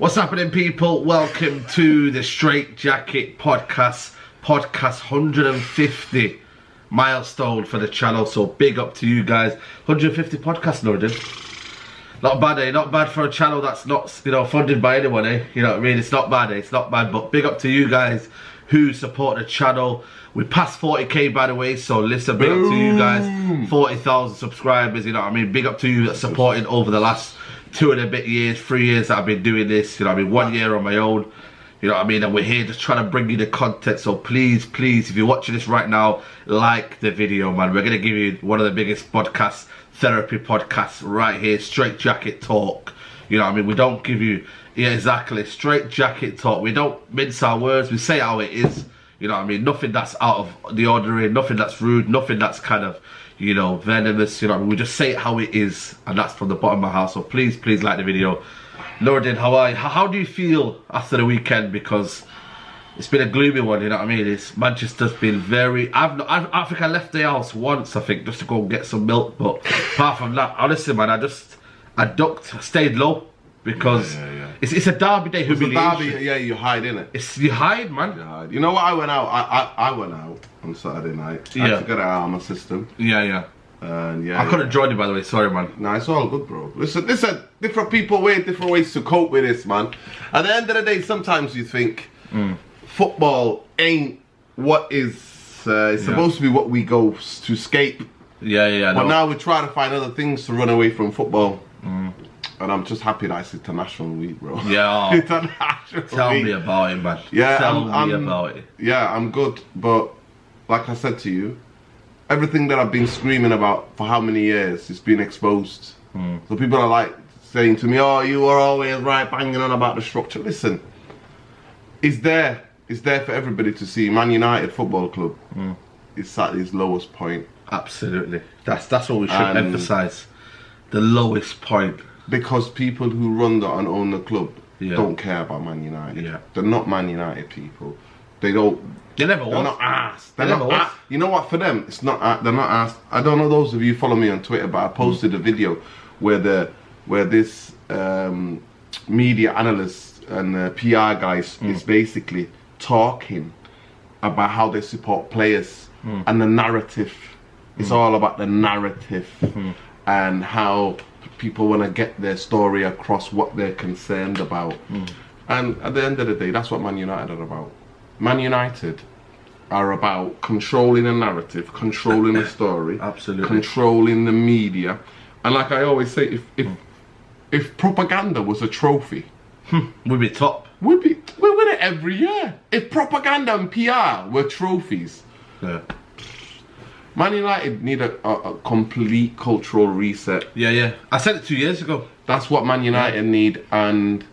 What's happening, people? Welcome to the Staightjacket podcast 150 milestone for the channel. So big up to you guys. 150 podcasts, Norden. Not bad, eh? Not bad for a channel that's not, you know, funded by anyone, eh? You know what I mean? It's not bad, eh? It's not bad. But big up to you guys who support the channel. We passed 40k, by the way, so listen, big up to you guys. 40,000 subscribers, you know what I mean? Big up to you that supported over the last 2 and a bit years, 3 years that I've been doing this, you know what I mean? 1 year on my own, you know what I mean? And we're here just trying to bring you the content. So please, if you're watching this right now, like the video, man. We're going to give you one of the biggest podcasts, therapy podcasts right here, Staightjacket Talk. You know what I mean? We don't give you, yeah, exactly, Staightjacket Talk. We don't mince our words, we say how it is. You know what I mean? Nothing that's out of the ordinary, nothing that's rude, nothing that's kind of, you know, venomous. You know what I mean? We just say it how it is, and that's from the bottom of my heart. So please like the video. Nordin, how are you? How do you feel after the weekend? Because it's been a gloomy one, you know what I mean? It's Manchester's been very. I think I left the house once, I think, just to go and get some milk. But apart from that, honestly, man, I ducked, I stayed low. Because it's a derby day humiliation. It's a derby, yeah, you hide, innit? You hide, man. You hide. You know what, I went out, I went out on Saturday night. I had to get it out of my system. Yeah. And yeah. I couldn't join you, by the way, sorry, man. No, it's all good, bro. Listen, different people different ways to cope with this, man. At the end of the day, sometimes you think football ain't what is, it's supposed to be what we go to escape. Yeah. But now we're trying to find other things to run away from football. And I'm just happy that it's International Week, bro. Yeah. International Tell Week. me about it, man. Yeah, Tell me about it. Yeah, I'm good. But like I said to you, everything that I've been screaming about for how many years is being exposed. So people are like saying to me, oh, you are always right, banging on about the structure. Listen, it's there. It's there for everybody to see. Man United Football Club is at its lowest point. Absolutely. That's what we should emphasise. The lowest point. Because people who run and own the club don't care about Man United. Yeah. They're not Man United people. They don't. They never was. They're not asked. They're not asked. You know what? For them, it's not. They're not asked. I don't know those of you follow me on Twitter, but I posted a video where this media analyst and PR guys is basically talking about how they support players and the narrative. It's all about the narrative and how people want to get their story across, what they're concerned about. And at the end of the day, that's what Man United are about. Man United are about controlling a narrative, controlling a story, absolutely, controlling the media. And like I always say, if propaganda was a trophy, we'd be top. We win it every year. If propaganda and PR were trophies, Man United need a complete cultural reset. Yeah. I said it 2 years ago. That's what Man United need, and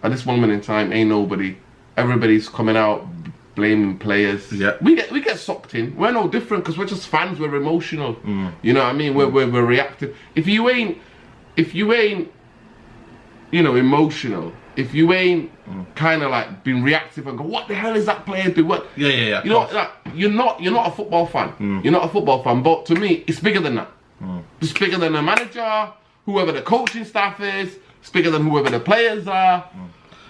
at this moment in time, ain't nobody. Everybody's coming out blaming players. Yeah. We get sucked in. We're no different because we're just fans. We're emotional. You know what I mean? We're reactive. If you ain't, you know, emotional. If you ain't kind of like been reactive and go, what the hell is that player do? What? Yeah. You know, like, you're not a football fan. You're not a football fan. But to me, it's bigger than that. It's bigger than the manager, whoever the coaching staff is. It's bigger than whoever the players are.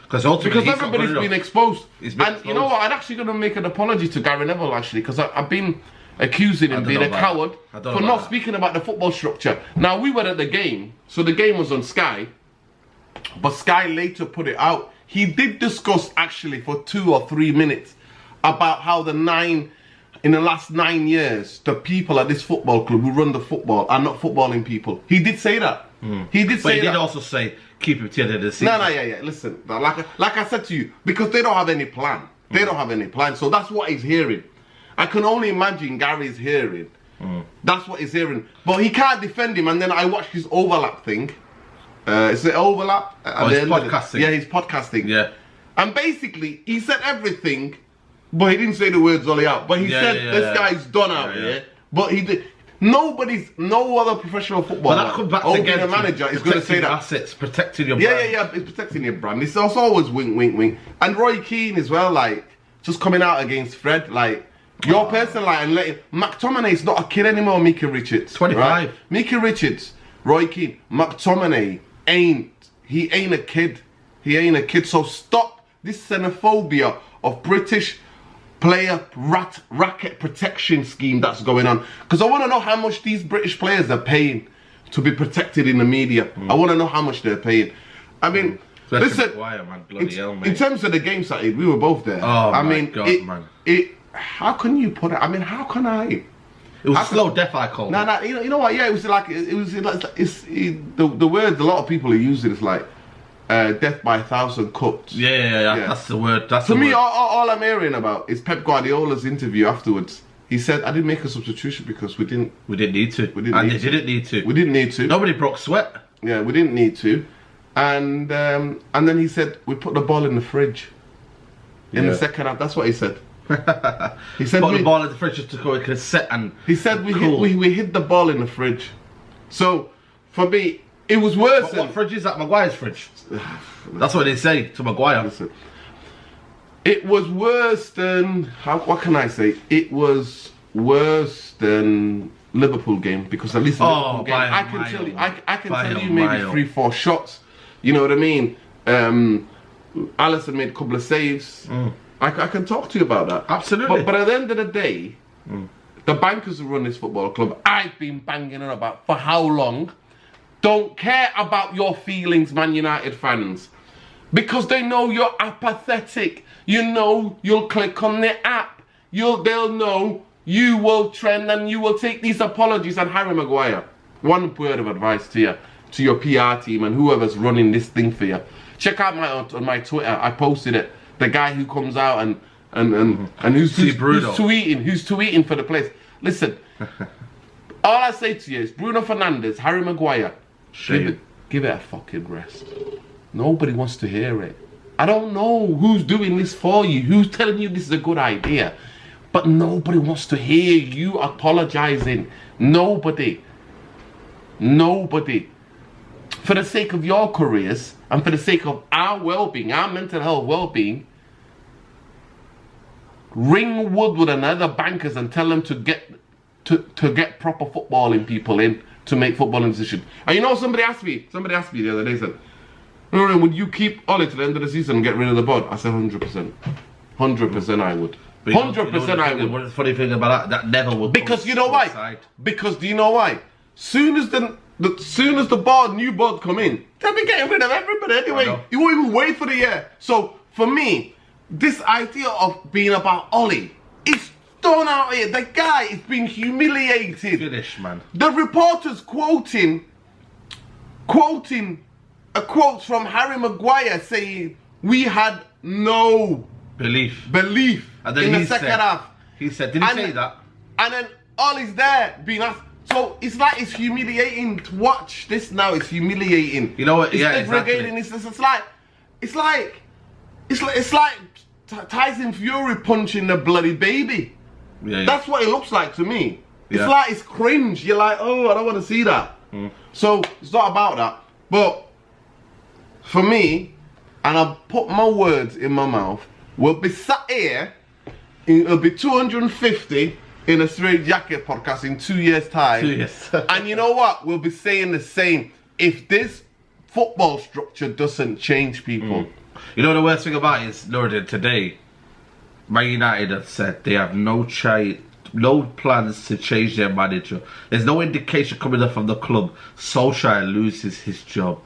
Because everybody's been exposed. And you know what? I'm actually going to make an apology to Gary Neville, actually, because I've been accusing him of being a coward for not speaking about the football structure. Now, we were at the game, so the game was on Sky. But Sky later put it out. He did discuss actually for 2 or 3 minutes about how in the last 9 years, the people at this football club who run the football are not footballing people. He did say that. He did say that. But he did also say, keep it to the end of the season. No, yeah. Listen, like I said to you, because they don't have any plan. They don't have any plan. So that's what he's hearing. I can only imagine Gary's hearing. That's what he's hearing. But he can't defend him. And then I watched his overlap thing. Is it overlap? He's podcasting. Yeah, he's podcasting. Yeah. And basically, he said everything, but he didn't say the words Ollie out. But he said this guy's done out here. But he did. No other professional footballer. But that comes back to again, a manager is going to say that. Assets, protecting your brand. Yeah. It's protecting your brand. It's also always wink. And Roy Keane as well, like just coming out against Fred, like. Your person, like, and letting McTominay's not a kid anymore. Mika Richards, 25. Right? Mika Richards, Roy Keane, McTominay ain't a kid. He ain't a kid. So stop this xenophobia of British player racket protection scheme that's going on. Because I want to know how much these British players are paying to be protected in the media. I want to know how much they're paying. I mean, listen, in terms of the game Saturday, we were both there. Oh, I my mean, God, man. How can you put it? I mean, how can I? It was slow death, I call it. No, you know what? Yeah, the word a lot of people are using is like death by 1,000 cuts. Yeah. That's the word. That's For the me, word. all I'm hearing about is Pep Guardiola's interview afterwards. He said, "I didn't make a substitution because we didn't need to. We didn't need to. Nobody broke sweat. Yeah, we didn't need to." And then he said, "We put the ball in the fridge in the second half." That's what he said. He said, "Put the ball in the fridge just to go set and." He said, "We hid the ball in the fridge." So for me, it was worse. What fridge is that? Maguire's fridge. That's what they say to Maguire. Listen, it was worse than what can I say? It was worse than Liverpool game because at least Liverpool game, I can tell you maybe 3-4 shots. You know what I mean? Alisson made a couple of saves. I can talk to you about that. Absolutely. But at the end of the day, the bankers who run this football club, I've been banging on about for how long, don't care about your feelings, Man United fans. Because they know you're apathetic. You know you'll click on the app. They'll know you will trend and you will take these apologies. And Harry Maguire, one word of advice to you, to your PR team and whoever's running this thing for you. Check out on my Twitter. I posted it. The guy who comes out and who's tweeting for the place. Listen, all I say to you is Bruno Fernandes, Harry Maguire, give it a fucking rest. Nobody wants to hear it. I don't know who's doing this for you, who's telling you this is a good idea, but nobody wants to hear you apologizing. Nobody. For the sake of your careers and for the sake of our well-being, our mental health well-being, ring Woodward and other bankers and tell them to get proper footballing people in to make footballing decisions. And you know, somebody asked me the other day, said, would you keep OLE to the end of the season and get rid of the bod? I said 100%. 100% I would. 100% I would. What's the funny thing about that never would. Because you know why? Because do you know why? Soon as the new board come in, they'll be getting rid of everybody anyway. You won't even wait for the year. So for me, this idea of being about OLE, it's thrown out here. The guy is being humiliated. Finish, man. The reporter's quoting a quote from Harry Maguire saying we had no belief and then in the second half. He said, did he say that? And then OLE's there being asked. So it's like it's humiliating to watch this now. It's humiliating. You know what? It's degrading. Exactly. It's like Tyson Fury punching the bloody baby. Yeah. That's what it looks like to me. It's like it's cringe. You're like, oh, I don't want to see that. So it's not about that. But for me, and I'll put my words in my mouth, we'll be sat here. It'll be 250. In a Staightjacket podcast in 2 years' time. 2 years. And you know what? We'll be saying the same. If this football structure doesn't change people. You know the worst thing about it is, Lord, today, Man United have said they have no plans to change their manager. There's no indication coming up from the club Solskjaer loses his job.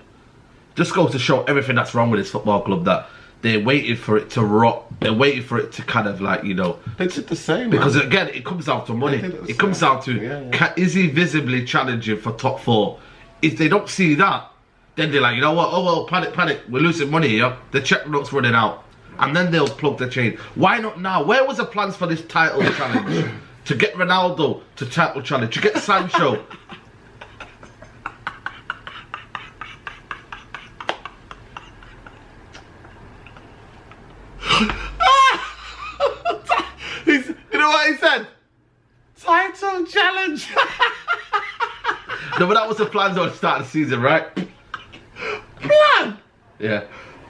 Just goes to show everything that's wrong with this football club, that they're waiting for it to rot. They're waiting for it to kind of like, you know. They did the same, because again, it comes down to money. It comes down to, is he visibly challenging for top 4? If they don't see that, then they're like, you know what, oh well, panic, we're losing money here. The checkbook's running out. And then they'll plug the chain. Why not now? Where was the plans for this title challenge? To get Ronaldo to title challenge, to get Sancho. You know what he said? Title challenge. No, but that was the plans at the start of the season, right? Plan? Yeah.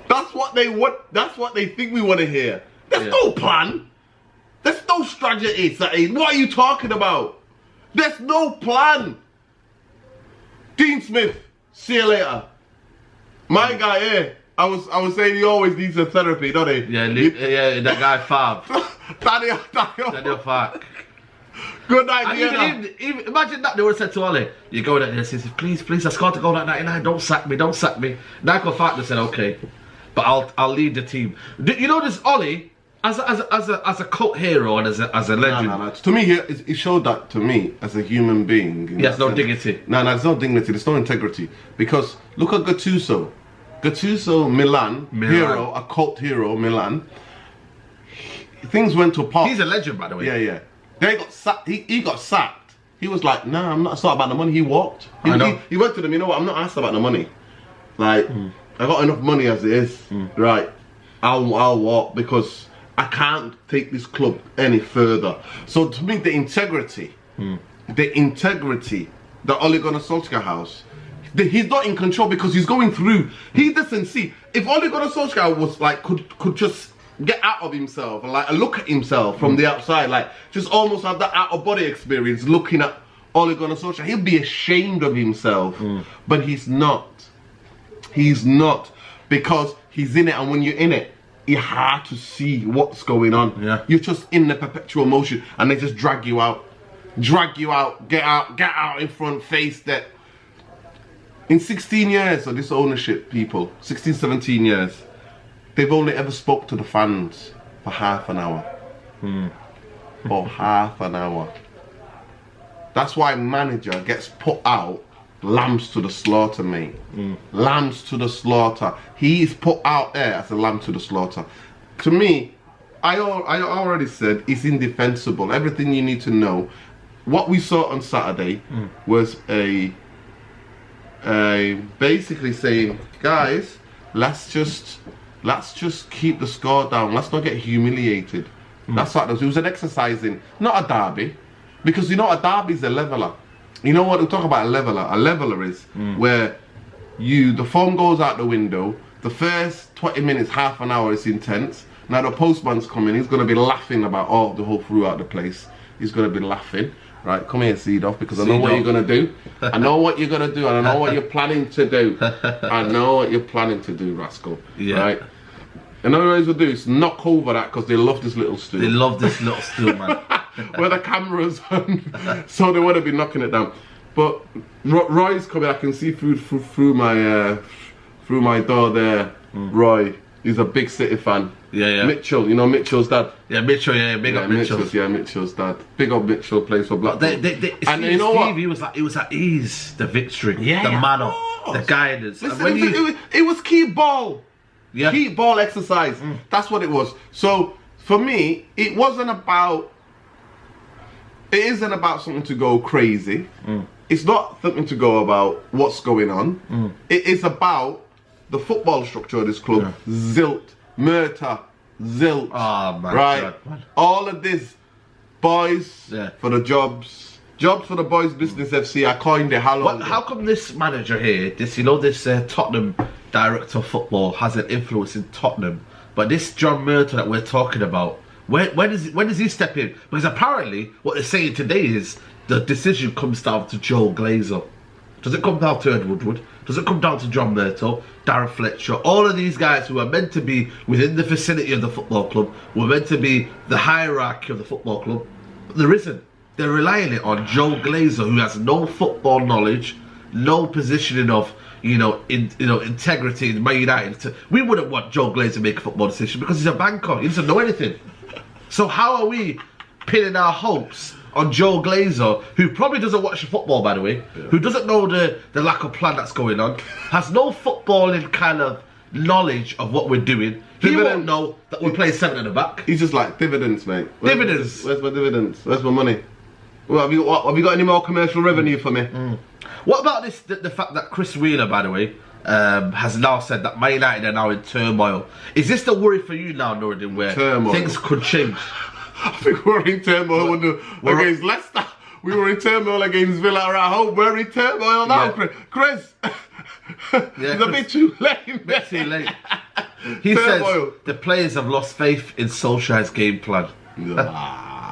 That's what they want. That's what they think we want to hear. There's no plan. There's no strategy. What are you talking about? There's no plan. Dean Smith, see you later. My guy here, I was saying he always needs a therapy, don't he? Yeah, yeah, that guy Fab. Daniel Fark. Good idea. Even, imagine that they would have said to Ollie, you go there and says, please, I scored a goal at 99, don't sack me. Daniel Fark just said, okay, but I'll lead the team. You know this Ollie, as a cult hero and as a legend. No. To me, he showed that to me as a human being. He has no dignity. No, there's no dignity. There's no integrity. Because look at Gattuso. Milan, hero, a cult hero, Milan. Things went to pot. He's a legend, by the way. Yeah. They got sacked. He got sacked. He was like, nah, it's not about the money. He walked. He went to them, you know what, I'm not asked about the money. Like, I got enough money as it is. Right. I'll walk because I can't take this club any further. So to me, the integrity that Ole Gunnar Solskjaer has, he's not in control because he's going through. He doesn't see. If Ole Gunnar Solskjaer was like, could just get out of himself and like look at himself from the outside, like just almost have that out of body experience looking at Ole Gunnar Solskjaer, he'll be ashamed of himself. But he's not. He's not, because he's in it, and when you're in it, you have to see what's going on. Yeah. You're just in the perpetual motion, and they just drag you out, get out in front, face that. In 16 years of this ownership, people, 16, 17 years, they've only ever spoke to the fans for half an hour. For half an hour. That's why manager gets put out, lambs to the slaughter, mate. Lambs to the slaughter. He is put out there as a lamb to the slaughter. To me, I already said it's indefensible. Everything you need to know. What we saw on Saturday was a basically saying, guys, let's just keep the score down. Let's not get humiliated. That's what it was an exercising, not a derby, because you know a derby is a leveler. You know what we talk about a leveler? A leveler is where the form goes out the window. The first 20 minutes, half an hour is intense. Now the postman's coming. He's going to be laughing about the whole throughout the place. He's going to be laughing. Right, come here, Seedorf, because I know what you're going to do. I know what you're going to do, and I know what you're planning to do. I know what you're planning to do, rascal. Yeah. Right? And all they will do is knock over that because they love this little stool. They love this little stool, man. Where the camera's on, so they want to be knocking it down. But Roy's coming. I can see through my door there. Roy, he's a big City fan. Yeah. Mitchell, you know Mitchell's dad. Yeah, Mitchell. Yeah, big up Mitchell. Mitchell's dad. Big up Mitchell, plays for Blackpool. And you know what? He was at ease, the victory, the manner, the guidance. Listen, it was key ball. Yeah. Key ball exercise. That's what it was. So for me, it isn't about something to go crazy. It's not something to go about what's going on. It is about the football structure of this club. Zilt, Murta, Zilt. Oh my right? God, man. All of this, boys for the jobs for the boys business FC. I coined it. How come this manager here, this Tottenham director of football, has an influence in Tottenham, but this John Murta that we're talking about, when does he step in? Because apparently what they're saying today is the decision comes down to Joe Glazer. Does it come down to Ed Woodward? Does it come down to John Murto, Darren Fletcher? All of these guys who are meant to be within the vicinity of the football club, were meant to be the hierarchy of the football club, but there isn't. They're relying it on Joe Glazer, who has no football knowledge, no positioning of integrity in Man United. We wouldn't want Joe Glazer to make a football decision because he's a banker. He doesn't know anything. So how are we pinning our hopes on Joe Glazer, who probably doesn't watch the football, by the way, who doesn't know the lack of plan that's going on, has no footballing kind of knowledge of what we're doing. He won't know that we're playing 7 at the back. He's just like, dividends, mate. Dividends. Where's my dividends? Where's my money? Well, have you got any more commercial revenue for me? What about this? The fact that Chris Wheeler, by the way, has now said that Man United are now in turmoil. Is this the worry for you now, Nuruddin, where things could change? I think we're in turmoil against Leicester. We were in turmoil against Villa at home. We're in turmoil now, Chris. It's a bit too late. Bit too late. He says the players have lost faith in Solskjaer's game plan.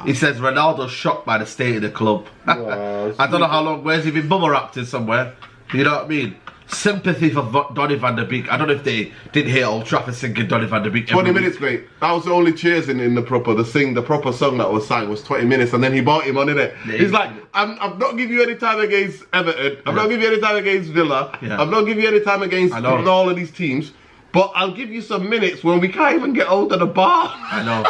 He says Ronaldo's shocked by the state of the club. I don't know how long. Where's he been bubble wrapped in somewhere? You know what I mean? sympathy for Donny van der Beek. I don't know if they didn't hear Old Trafford singing Donny van der Beek. 20 minutes, mate. That was the only cheers in the proper song that was sang was 20 minutes, and then he bought him on, innit? Yeah, he's like, I'm not giving you any time against Everton. I'm not giving you any time against Villa. Yeah. I'm not giving you any time against all of these teams. But I'll give you some minutes when we can't even get hold of the bar. I know.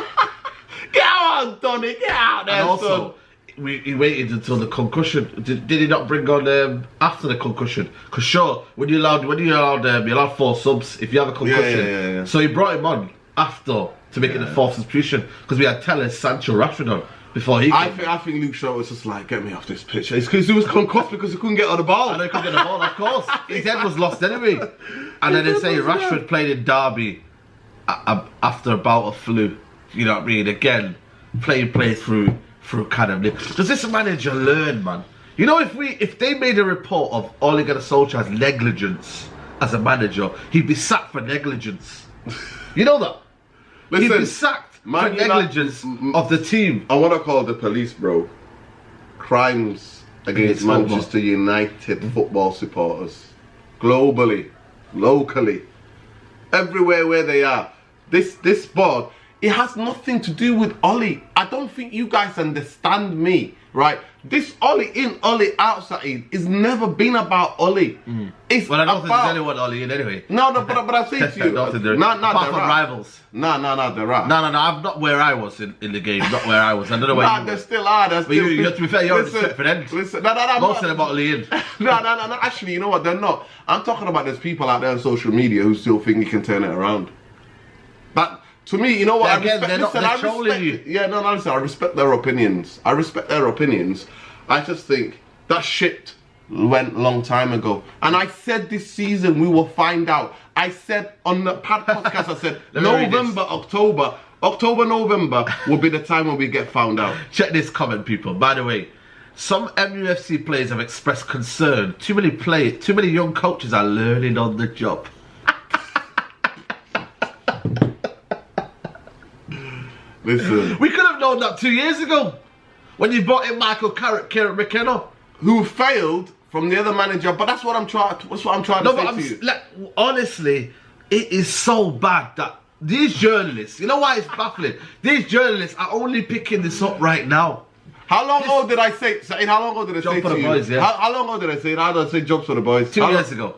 Get out, Donny. Get out there, and also, he waited until the concussion. Did he not bring on after the concussion? Because sure, when you're allowed 4 subs if you have a concussion. Yeah. So he brought him on after to make it the 4th substitution because we had Tellez, Sancho, Rashford on before he. I think Luke Shaw was just like, get me off this pitch. It's because he was concussed because he couldn't get on the ball. I know he couldn't get the ball, of course. His head was lost anyway. And then they say Rashford played in Derby after a bout of flu. You know what I mean? Again, play through kind of. Does this manager learn, man? You know, if they made a report of Ole Gunnar Solskjaer's negligence as a manager, he'd be sacked for negligence. You know that? Listen, he'd be sacked for negligence of the team. I want to call the police, bro. Crimes against Manchester United football supporters. Globally, locally, everywhere where they are. This board, it has nothing to do with Ole. I don't think you guys understand me, right? This Ole in, Ole outside is never been about Ole. It's well, I don't think there's anyone Ole in anyway. No, but I say to you, apart from rivals. No, there are. No, I'm not where I was in the game. Not where I was. I don't know where you there still are. But you have to be fair. You're on the for them. Listen, most of them are Ole in. No. Actually, you know what? They're not. I'm talking about there's people out there on social media who still think you can turn it around. But to me, you know what? Again, they're trolling you. Yeah, no, listen, I respect their opinions. I just think that shit went a long time ago. And I said this season we will find out. I said on the podcast, I said November, October, will be the time when we get found out. Check this comment, people. By the way, some MUFC players have expressed concern. Too many young coaches are learning on the job. Listen, we could have known that 2 years ago when you brought in Michael Carrick, Kieran McKenna, who failed from the other manager. But that's what I'm trying. That's what I'm trying to say to you. Like, honestly, it is so bad that these journalists. You know why it's baffling? These journalists are only picking this up right now. How long ago did I say? How long ago did I say for to the you? Boys, yeah. How long ago did I say? How did I say jobs for the boys? 2 years ago.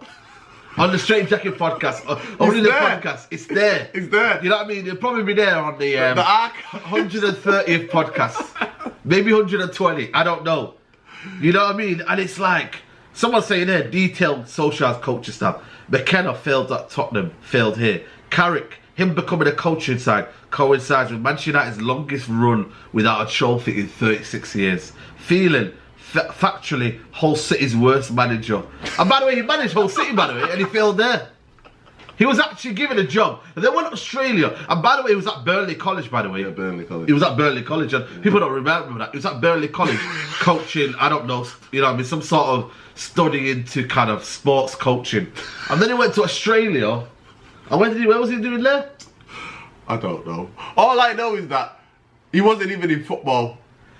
On the Staightjacket podcast, only the podcast, it's there. It's there. You know what I mean? It'll probably be there on the 130th podcast, maybe 120. I don't know. You know what I mean? And it's like someone saying there, detailed Solskjaer's coaching staff. McKenna failed at Tottenham, failed here. Carrick, him becoming a coaching side, coincides with Manchester United's longest run without a trophy in 36 years. Feeling. Factually, Hull City's worst manager. And by the way, he managed Hull City, by the way, and he failed there. He was actually given a job. And then went to Australia. And by the way, he was at Burnley College, by the way. Yeah, Burnley College. He was at Burnley College. And people don't remember that. He was at Burnley College coaching, I don't know, you know what I mean, some sort of study into kind of sports coaching. And then he went to Australia. And where was he doing there? I don't know. All I know is that he wasn't even in football.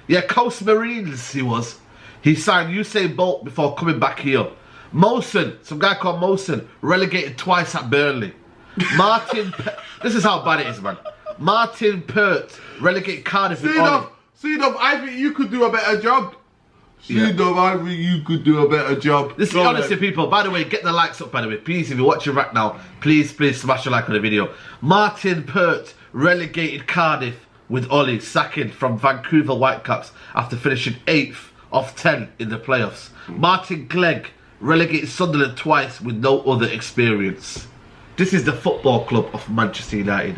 Yeah, Coast Marines he was. He signed Usain Bolt before coming back here. Mosen, some guy called Mosen, relegated twice at Burnley. This is how bad it is, man. Martin Pert, relegated Cardiff. Seedorf, I think you could do a better job. Seedorf, I think you could do a better job. This is honestly, people. By the way, get the likes up, by the way. Please, if you're watching right now, please smash a like on the video. Martin Pert, relegated Cardiff with Ole, sacking from Vancouver Whitecaps after finishing 8th. Of 10 in the playoffs. Martin Clegg relegated Sunderland twice with no other experience. This is the football club of Manchester United.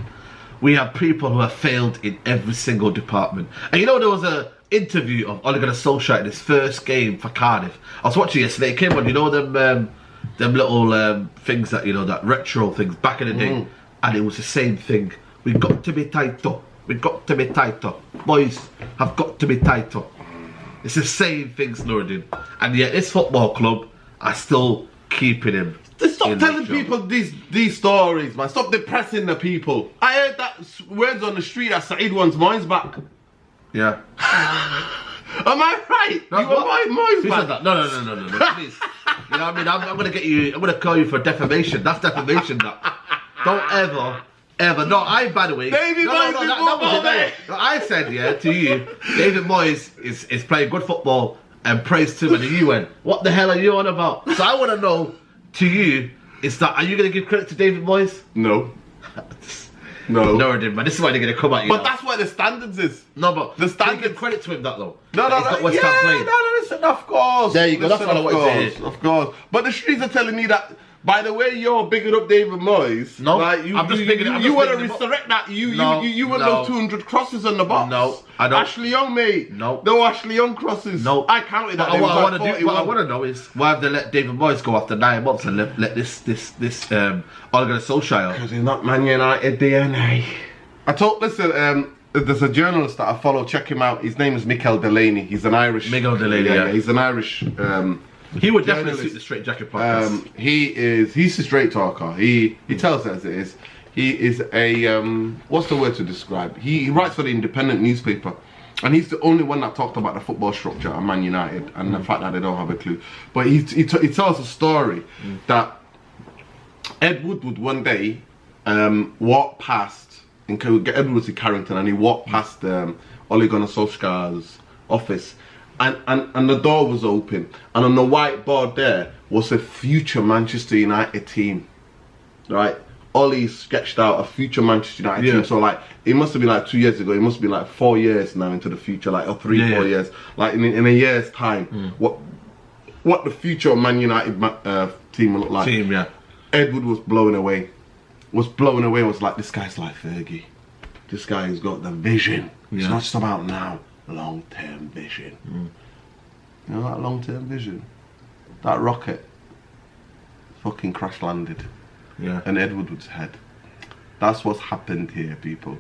We have people who have failed in every single department. And you know, there was an interview of Ole Gunnar Solskjaer in his first game for Cardiff. I was watching yesterday. It came on, you know, them little things that, you know, that retro things back in the day. And it was the same thing. We got to be tighter. We got to be tighter. Boys have got to be tighter. It's the same thing, Nuruddin. And yet this football club are still keeping him. Stop telling people these stories, man. Stop depressing the people. I heard that words on the street that Saeed wants Moyes back. Yeah. Am I right? No, you want Moyes back? Said that? No, please. You know what I mean? I'm gonna get you. I'm gonna call you for defamation. That's defamation. That. Don't ever. No, by the way. David Moyes is football, mate. No, I said to you, David Moyes is playing good football and praise to him, and you went, what the hell are you on about? So I want to know, to you, are you gonna give credit to David Moyes? No. No, I didn't, man. This is why they're gonna come at you. But that's why the standards is. No, but the standards. Give credit to him that though. No, listen, of course. There you go. That's what I wanted to hear. Of course. But the streets are telling me that. By the way, you're bigging up David Moyes. No, like, you want to resurrect that. You want those 200 crosses on the box. No, I don't. Ashley Young, mate. No. No Ashley Young crosses. No. I counted that. What I want to know is why have they let David Moyes go after 9 months and let this Ole Gunnar Solskjaer? Because he's not Man United DNA. Listen, there's a journalist that I follow. Check him out. His name is Mikel Delaney. He's an Irish. Mikel Delaney. Yeah. He's an Irish. He would definitely suit the Staightjacket podcast. He's a straight talker. He tells it as it is. He is a what's the word to describe? He writes for the Independent newspaper, and he's the only one that talked about the football structure at Man United and the fact that they don't have a clue. But he tells a story that Ed Woodward one day walked past Ed Woodward was in Carrington, and he walked past Ole Gunnar Solskjaer's office. And the door was open, and on the whiteboard there was a future Manchester United team, right? Ollie sketched out a future Manchester United team, so like it must have been like 2 years ago. It must be like 4 years now into the future, like or 4 years, like in a year's time. What the future of Man United team will look like? Edward was blown away. Was like, this guy's like Fergie. This guy has got the vision. It's not just about now. Long-term vision. You know that long-term vision? That rocket fucking crash landed. And Edward's head. That's what's happened here, people.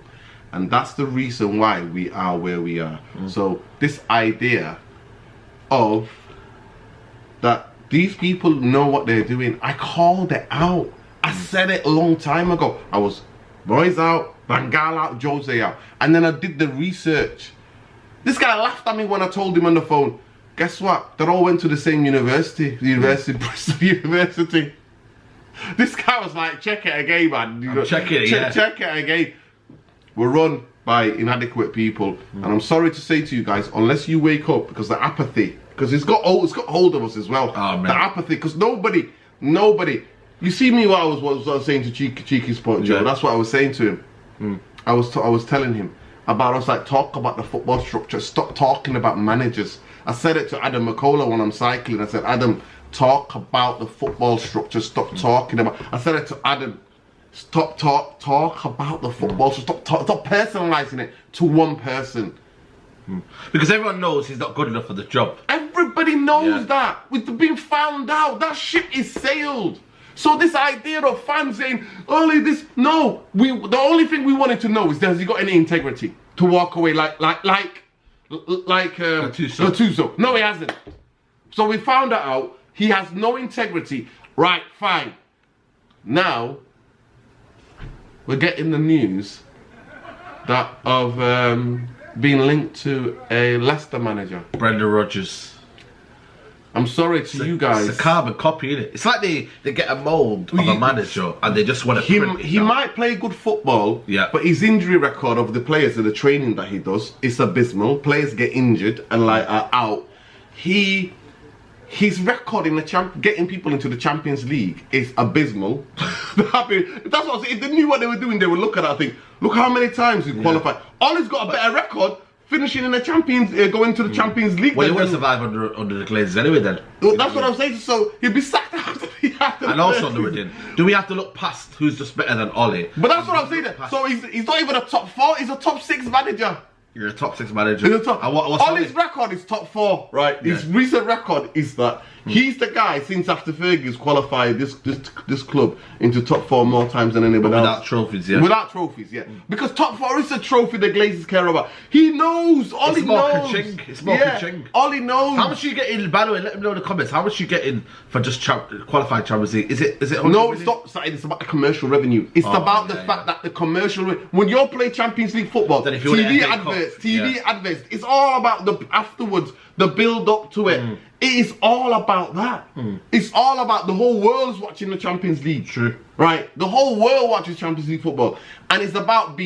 And that's the reason why we are where we are. So this idea of that these people know what they're doing, I called it out. I said it a long time ago. I was Moyes out, Van Gaal out, Jose out. And then I did the research. This guy laughed at me when I told him on the phone, guess what? They all went to the same university, Bristol University. This guy was like, check it again, man. Check it again. We're run by inadequate people. And I'm sorry to say to you guys, unless you wake up, because the apathy, because it's got hold of us as well. Oh, man. The apathy, because nobody, you see me what I was saying to Cheeky Sport Joe, that's what I was saying to him. I was telling him about us, like, talk about the football structure, stop talking about managers. I said it to Adam McCullough when I'm cycling. I said, Adam, talk about the football structure, stop talking about. I said it to Adam, talk about the football structure, stop personalising it to one person. Because everyone knows he's not good enough for the job. Everybody knows that. We've been found out. That ship is sailed. So this idea of fans saying, the only thing we wanted to know is, has he got any integrity to walk away like Gattuso? No, he hasn't. So we found that out. He has no integrity. Right, fine. Now we're getting the news that of being linked to a Leicester manager, Brendan Rodgers. I'm sorry to you guys. It's a carbon copy, isn't it? It's like they get a mould of a manager and they just want to print it. He might play good football, but his injury record of the players and the training that he does is abysmal. Players get injured and are out. His record in getting people into the Champions League is abysmal. That's what I'm saying. If they knew what they were doing, they would look at that and think, look how many times we qualified. Ollie's got a better record finishing in the Champions, going to the Champions League. Well, he won't survive under the Glazers anyway then. Well, that's what I'm saying. So he'll be sacked after and also, do we have to look past who's just better than Ollie? But that's what I'm saying. So he's not even a top 4, he's a top 6 manager. You're a top 6 manager. Ollie's record is top 4, right? His recent record is that he's the guy since after Fergie's qualified this club into top 4 more times than anybody else. Without trophies, Without trophies, Because top 4 is a trophy the Glazers care about. He knows. Ollie knows. It's more ka-ching. Ollie knows. How much are you getting? By the way, let me know in the comments. How much are you getting for just qualified Champions League? Is it? No, it's not. It's about the commercial revenue. It's about the fact that the commercial when you play Champions League football, TV adverts. It's all about the afterwards, the build up to it. It is all about that. It's all about the whole world's watching the Champions League. True. Right? The whole world watches Champions League football. And it's about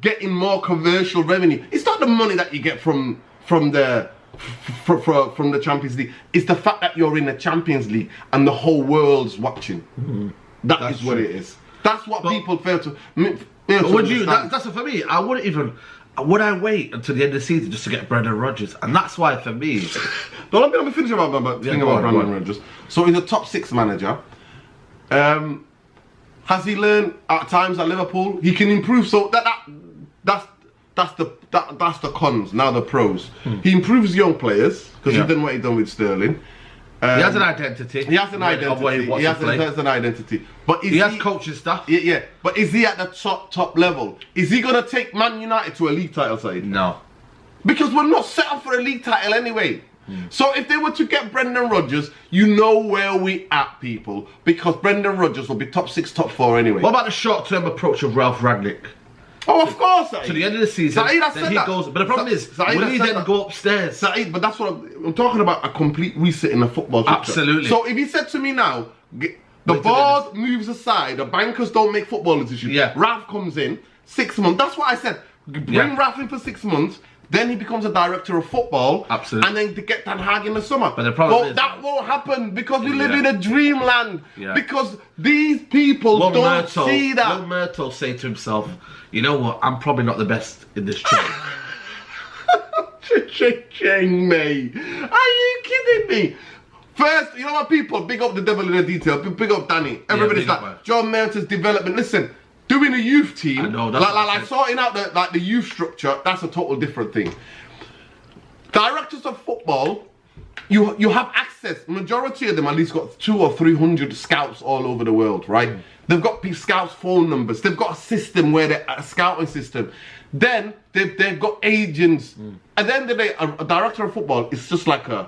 getting more commercial revenue. It's not the money that you get from the Champions League. It's the fact that you're in the Champions League and the whole world's watching. That's what it is. That's what people fail to understand. That's for me. I wouldn't even. Would I wait until the end of the season just to get Brendan Rodgers? And that's why, for me... Let me finish about Brendan Rodgers. So he's a top 6 manager. Has he learned at times at Liverpool? He can improve. So that's the cons. Now the pros. He improves young players because he's done what he's done with Sterling. He has an identity. He has an identity. But he has coaching staff. Yeah. But is he at the top level? Is he going to take Man United to a league title side? No. Because we're not set up for a league title anyway. So if they were to get Brendan Rodgers, you know where we at, people. Because Brendan Rodgers will be top 6, top 4 anyway. What about the short-term approach of Ralph Rangnick? Oh, of course, Saeed. To the end of the season, then he goes. But the problem is, will he then go upstairs? Saeed, but that's what I'm talking about, a complete reset in the football structure. Absolutely. So if he said to me now, the board moves aside, the bankers don't make football decisions. Yeah. Ralph comes in, 6 months. That's what I said. Bring Ralph in for 6 months. Then he becomes a director of football. Absolutely. And then to get Ten Hag in the summer. But the problem is... that won't happen because we live in a dreamland. Yeah. Because these people don't see that. Will Myrtle say to himself, you know what, I'm probably not the best in this job. Cha-ching, mate. Are you kidding me? First, you know what, people? Big up the devil in the detail. Big up Danny. Everybody's like, John Myrtle's development. Listen. Doing a youth team, like sorting out the youth structure, that's a total different thing. Directors of football, you have access. Majority of them at least got 200 or 300 scouts all over the world, right? They've got scouts' phone numbers. They've got a system where they're a scouting system. Then they've got agents. At the end of the day, a director of football is just like an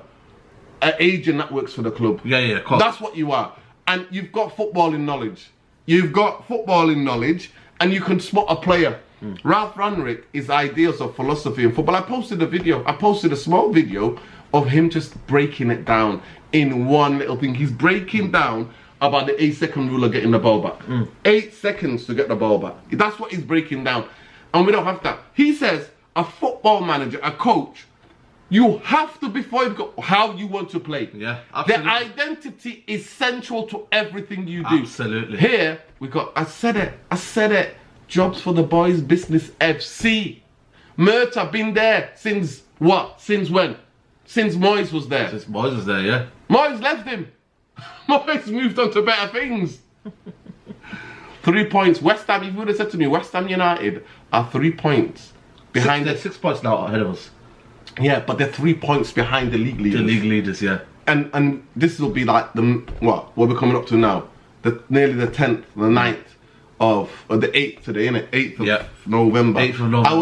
agent that works for the club. Yeah, of course. That's what you are, and you've got footballing knowledge. You've got footballing knowledge and you can spot a player. Ralph Rangnick is ideas of philosophy in football. I posted a small video of him just breaking it down in one little thing. He's breaking down about the 8-second rule of getting the ball back. 8 seconds to get the ball back. That's what he's breaking down. And we don't have that. He says a football manager, a coach, you have to, before you go, how you want to play. Yeah, absolutely. The identity is central to everything you do. Absolutely. Here, we got, I said it, Jobs for the Boys Business FC. Murta been there since what? Since when? Since Moyes was there. Since Moyes was there, yeah. Moyes left him. Moyes moved on to better things. 3 points. West Ham, if you would have said to me, West Ham United are 3 points behind. They're 6 points now ahead of us. Yeah, but they're 3 points behind the league leaders. The league leaders, yeah. And this will be like what we're coming up to now. Nearly the 10th, the 9th or the 8th today, innit? 8th of November. 8th of November. I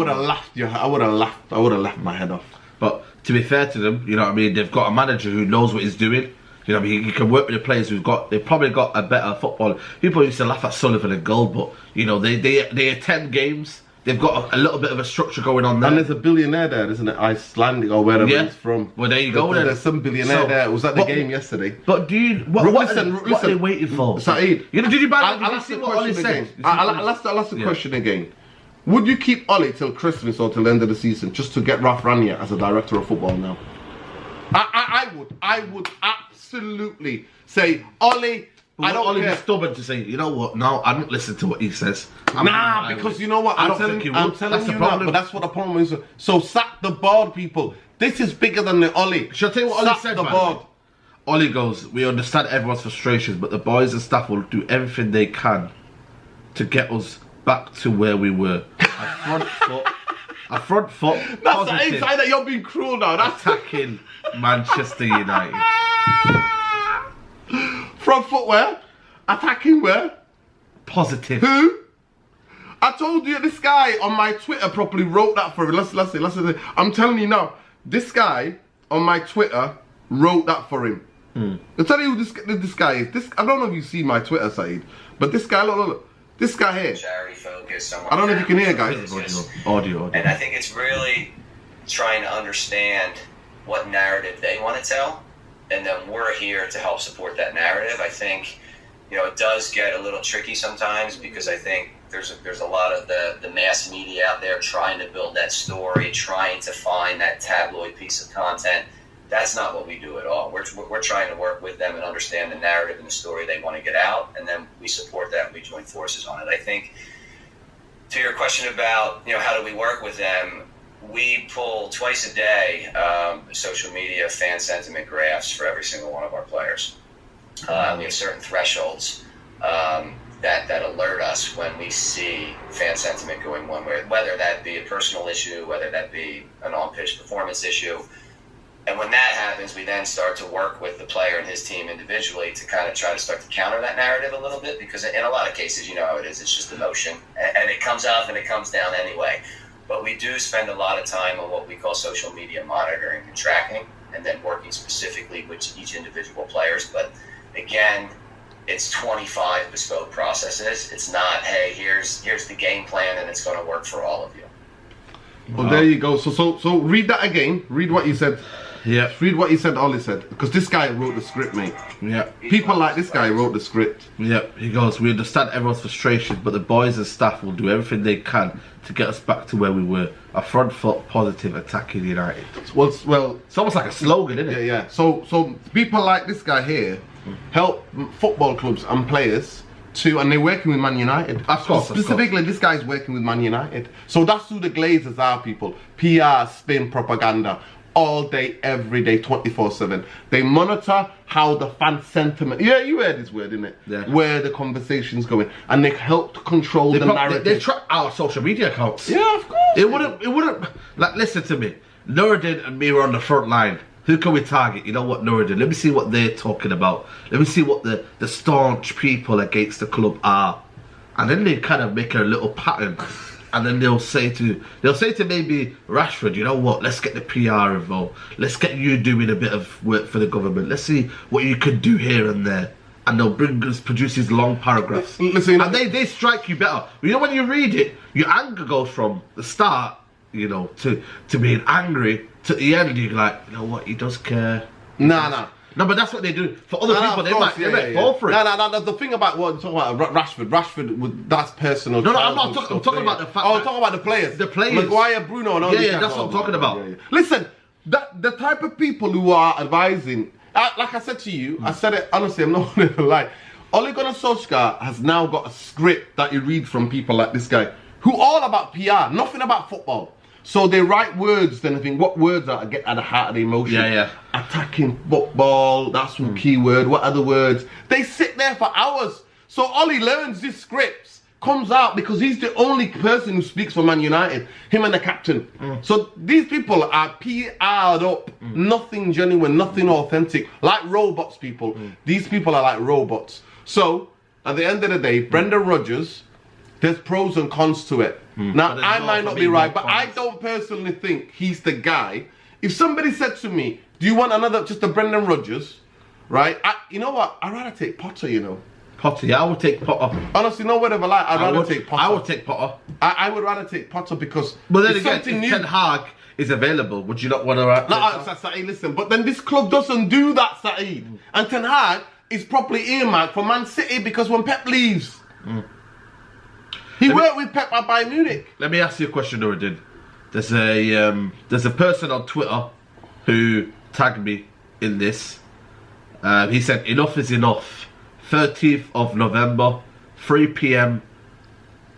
would have laughed my head off. But to be fair to them, you know what I mean, they've got a manager who knows what he's doing. You know what I mean, he can work with the players they've probably got a better football. People used to laugh at Sullivan and Gold, but you know, they attend games. They've got a little bit of a structure going on there. And there's a billionaire there, isn't it? Icelandic or wherever he's from. Well, there you go. There's some billionaire there. It was at the game yesterday. But do you... What are they waiting for? Saeed. You know, did you I'll ask the question again. I'll ask the question again. Would you keep Ole till Christmas or till the end of the season just to get Ralph Rangnick as a director of football now? I would absolutely say, Ole... I don't care. Be stubborn to say, you know what? No, I don't listen to what he says. Because you know what? I'm telling you now, but that's what the problem is. So sack the board, people. This is bigger than the Ole. Shall I tell you what Ole said? The board. Ole goes, we understand everyone's frustrations, but the boys and staff will do everything they can to get us back to where we were. A front foot. That's the inside that you're being cruel now. That's attacking Manchester United. Front foot where? Attacking where? Positive. Who? I told you this guy on my Twitter properly wrote that for him. Let's see. I'm telling you now, this guy on my Twitter wrote that for him. I'll tell you who this guy is. I don't know if you see my Twitter, Saeed, but this guy, look. This guy here. Charity focus. I don't know if you can hear, guys. Audio. And I think it's really trying to understand what narrative they want to tell and then we're here to help support that narrative. I think, it does get a little tricky sometimes because I think there's a lot of the mass media out there trying to build that story, trying to find that tabloid piece of content. That's not what we do at all. We're trying to work with them and understand the narrative and the story they want to get out, and then we support that and we join forces on it. I think, to your question about, how do we work with them, we pull twice a day social media fan sentiment graphs for every single one of our players. We have certain thresholds that alert us when we see fan sentiment going one way, whether that be a personal issue, whether that be an on-pitch performance issue. And when that happens, we then start to work with the player and his team individually to kind of try to start to counter that narrative a little bit, because in a lot of cases, you know how it is, it's just emotion, and it comes up and it comes down anyway. But we do spend a lot of time on what we call social media monitoring and tracking, and then working specifically with each individual players. But again, it's 25 bespoke processes. It's not, hey, here's the game plan and it's going to work for all of you. Well, there you go. So read that again. Read what you said. Yeah. Read what you said, Ollie said. Because this guy wrote the script, mate. Yeah. People like this guy wrote the script. Yeah. He goes, we understand everyone's frustration, but the boys and staff will do everything they can to get us back to where we were. A front foot, positive, attacking United. Well, it's almost like a slogan, isn't it? Yeah. So people like this guy here help football clubs and players to, and they're working with Man United. Of course. Specifically, this guy's working with Man United. So that's who the Glazers are, people. PR, spin, propaganda. All day, every day, 24/7. They monitor how the fan sentiment. Yeah, you heard this word, didn't it? Yeah. Where the conversation's going, and they help to control the narrative. They track our social media accounts. Yeah, of course. It wouldn't. Like, listen to me. Nuruddin and me were on the front line. Who can we target? You know what, Nuruddin? Let me see what they're talking about. Let me see what the staunch people against the club are, and then they kind of make a little pattern. And then they'll say to maybe Rashford, you know what, let's get the PR involved. Let's get you doing a bit of work for the government. Let's see what you can do here and there. And they'll produce these long paragraphs. Listen, and they strike you better. You know, when you read it, your anger goes from the start, to being angry, to the end, you're like, you know what, he does care. Nah. No, but that's what they do. For other people, they might fall for it. No. The thing about what I'm talking about, Rashford, that's personal. No, I'm talking about the fact. I'm talking about the players. The players. Maguire, Bruno, and all these Yeah, that's what I'm talking about. Yeah. Listen, the type of people who are advising, like I said to you, I said it honestly, I'm not going to lie. Ole Gunnar Solskjaer has now got a script that he reads from people like this guy, who all about PR, nothing about football. So they write words, then I think, what words are get at the heart of the emotion? Yeah. Attacking football, that's one key word. What other words? They sit there for hours. So Ollie learns these scripts, comes out, because he's the only person who speaks for Man United, him and the captain. So these people are PR'd up, nothing genuine, nothing authentic, like robots, people. These people are like robots. So at the end of the day, Brendan Rodgers, there's pros and cons to it. Now, I might not be right, but I don't personally think he's the guy. If somebody said to me, do you want just a Brendan Rodgers, right? You know what? I'd rather take Potter, Potter, yeah, I would take Potter. Honestly, no word of a lie, I'd rather take Potter. I would take Potter. I would rather take Potter because but then again, if Ten Hag is available, would you not want to... No, Saeed, listen, but then this club doesn't do that, Saeed. And Ten Hag is properly earmarked for Man City because when Pep leaves... He worked with Pep at Bayern Munich. Let me ask you a question, Nuruddin. There's a person on Twitter who tagged me in this. He said, enough is enough. 13th of November, 3 p.m,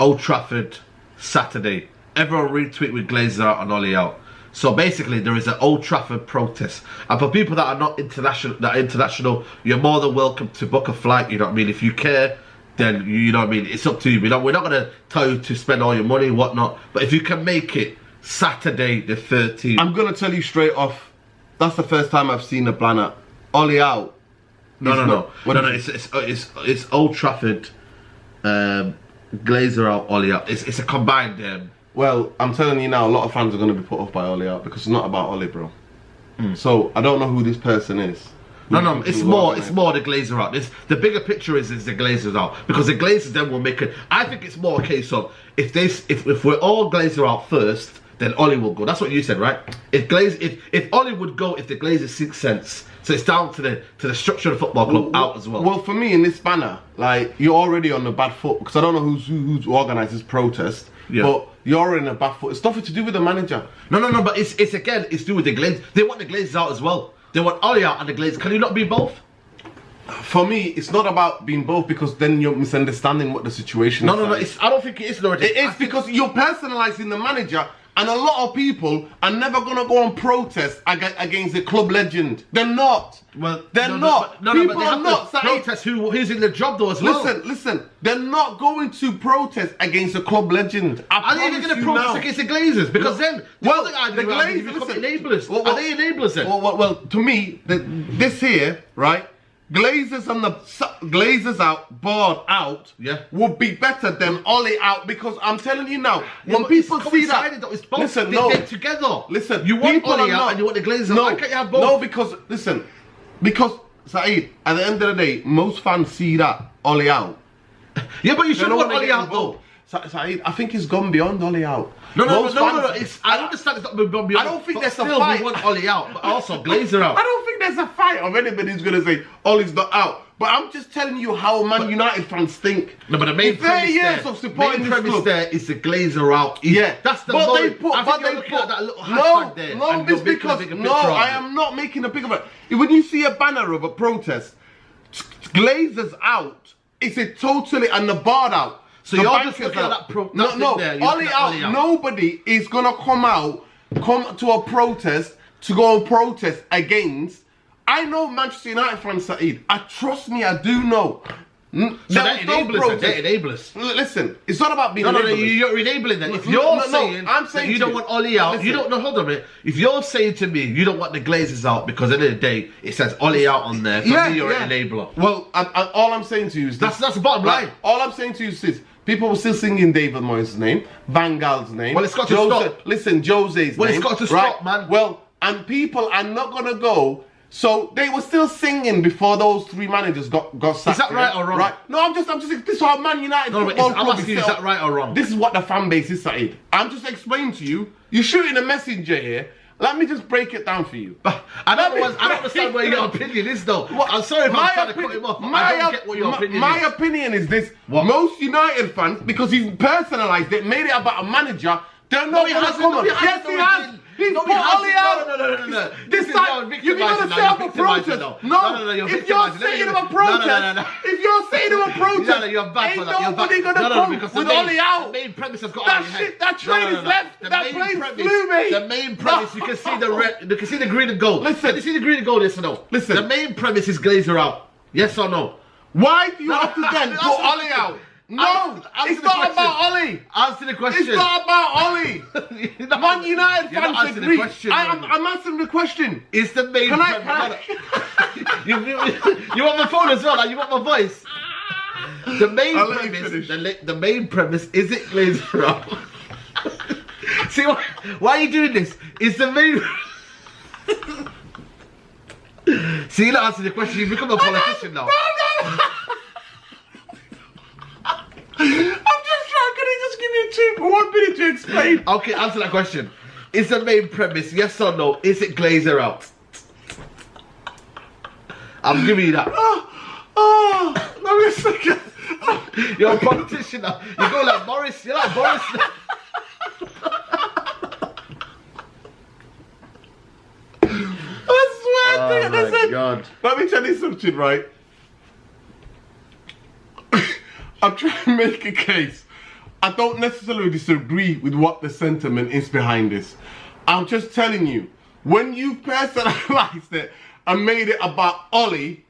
Old Trafford, Saturday. Everyone retweet with Glazer out and Ollie out. So basically, there is an Old Trafford protest. And for people that are not international, you're more than welcome to book a flight, you know what I mean? If you care, then, you know what I mean, it's up to you. We're not going to tell you to spend all your money, whatnot. But if you can make it Saturday the 13th... I'm going to tell you straight off, that's the first time I've seen a planner. Ollie out. No. It's Old Trafford, Glazer out, Ollie out. It's a combined... Well, I'm telling you now, a lot of fans are going to be put off by Ollie out because it's not about Ollie, bro. So, I don't know who this person is. No, it's more the Glazer out. The bigger picture is the Glazers out, because the Glazers then will make it. I think it's more a case of if we're all Glazer out first, then Ollie will go. That's what you said, right? If Ollie would go, if the Glazers 6 cents So it's down to the structure of the football club out as well. Well, for me in this banner, like you're already on the bad foot because I don't know who's organised this protest. Yeah. But you're already in a bad foot. It's nothing to do with the manager. No, but it's again, it's to do with the Glazers. They want the Glazers out as well. They want Ollie out and the Glazers. Can you not be both? For me, it's not about being both because then you're misunderstanding what the situation is. No. I don't think it is, Lord. It is because you're personalising the manager, and a lot of people are never gonna go and protest against the club legend. They're not. Well, they're no, not. but People they are have not. to protest who's in the job though as well. Listen. They're not going to protest against a club legend. Are they going to protest against the Glazers? Because then, the Glazers become enablers. Are they enablers then? Well, to me, this here, right? Glazers out, board out, would be better than Ollie out because I'm telling you now, when people see that, it's both. Listen, they're together. Listen, you want Ollie out and you want the Glazers out. Why can't you have both? No, because Saeed, at the end of the day, most fans see that Ollie out. Yeah, but you should want Ollie out though. Saeed, I think he's gone beyond Ollie out. No. I understand it's not beyond. I don't think there's a fight. We want Ollie out, but also Glazer out. I don't think there's a fight of anybody who's going to say Ollie's not out. But I'm just telling you how Man United fans think. No, but the main premise there is the Glazer out. That's the motive. I am not making a big of it. When you see a banner of a protest, Glazers out, it's a totally and the bar out. So you're just looking at that protest. Ollie out. Nobody is gonna come to a protest to go and protest against. I know Manchester United fans, Saeed. Trust me, I do know. They're enablers. Listen, it's not about being enablers. You're enabling them. If you're saying that you don't want Ollie out, you don't know. Hold on a minute. If you're saying to me you don't want the Glazers out because at the end of the day it says Ollie out on there, for me you're an enabler. Well, all I'm saying to you is that's the bottom line. All I'm saying to you is people were still singing David Moyes' name, Van Gaal's name. Well, it's got to stop. Listen, Jose's name. Well, it's got to stop, man. Well, and people are not gonna go. So they were still singing before those three managers got sacked. Is that right or wrong? Right? No, I'm just. This is how Man United. I'm asking you, is that right or wrong? This is what the fan base is, Saeed. I'm just explaining to you. You're shooting a messenger here. Let me just break it down for you. I don't understand where your opinion is, though. I'm sorry if I'm trying to cut him off. I don't get what your opinion is. My opinion is this: most United fans, because he's personalised it, made it about a manager. They're not going to come on. Yes, he has. He's put Ollie out. No. This time, you're going to set up a protest. No, if you're setting up a protest, you're bad for that. Ain't nobody going to come with Ollie out. The main premise has got that train is left. That plane flew me. The main premise, you can see the red, you can see the green and gold. Listen. Can you see the green and gold, yes or no? Listen. The main premise is Glazer out. Yes or no? Why do you have to then put Ollie out? No, it's not about Ollie. Answer the question. It's not about Ollie. Man United fans agree. I'm answering the question. Is the main premise... You want my phone as well? Like, you want my voice? The main premise, is it Glazer out? See, why are you doing this? Is the main... See, you don't answer the question. You become a politician now. No. I'm just trying. Can you just give me 1 minute to explain? Okay, answer that question. Is the main premise, yes or no, is it Glazer out? I'm giving you that. Let me second. You're a politician now. You go like Boris. You're like Boris. I swear to you, my God. Let me tell you something, right? I'm trying to make a case. I don't necessarily disagree with what the sentiment is behind this. I'm just telling you, when you personalised it and made it about Ollie,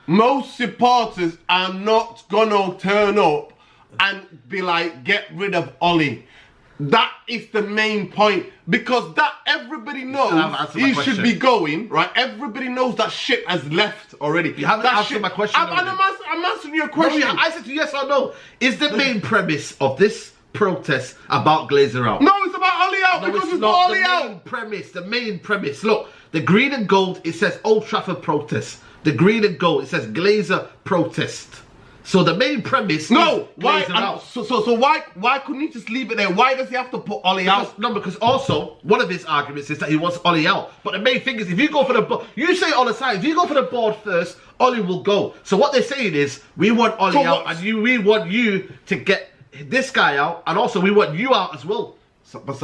most supporters are not gonna turn up and be like, get rid of Ollie. That is the main point, because that everybody knows he should be going, right? Everybody knows that shit has left already. You haven't answered my question. I'm answering your question. No, I said yes or no. Is the main premise of this protest about Glazer out? No, it's about Ollie out, because it's not Ollie out. The main premise. Look, the green and gold, it says Old Trafford protest. The green and gold, it says Glazer protest. So the main premise No, is why? Glazer out. So why couldn't he just leave it there? Why does he have to put Ollie out? No, because also one of his arguments is that he wants Ollie out. But the main thing is, if you go for the board, you say all the time, if you go for the board first, Ollie will go. So what they're saying is, we want Ollie out, and we want you to get this guy out, and also we want you out as well. But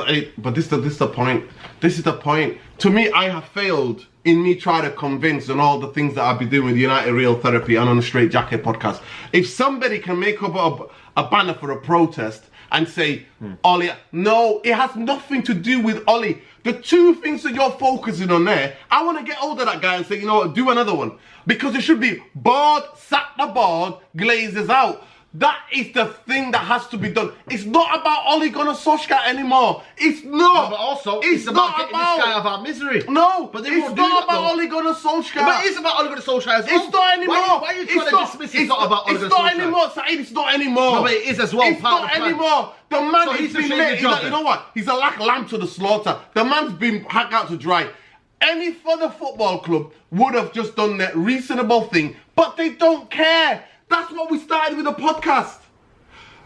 this is the point. This is the point. To me, I have failed in me trying to convince on all the things that I've been doing with United Real Therapy and on the Staightjacket podcast. If somebody can make up a banner for a protest and say, Ollie, no, it has nothing to do with Ollie. The two things that you're focusing on there, I want to get hold of that guy and say, you know what, do another one. Because it should be board, sack the board, Glazers out. That is the thing that has to be done. It's not about Ole Gunnar Solskjaer anymore. It's not. No, but also, it's about getting this guy out of our misery. No, but it's not about Ole Gunnar Solskjaer. But it is about Ole Gunnar Solskjaer as well. It's not anymore. Why are you trying to dismiss it's not about Ole Gunnar Solskjaer? It's not anymore, Saeed. It's not anymore. No, but it is as well. It's not anymore. The man so has been made. You know what? He's a lamb to the slaughter. The man's been hung out to dry. Any further football club would have just done that reasonable thing, but they don't care. That's what we started with the podcast.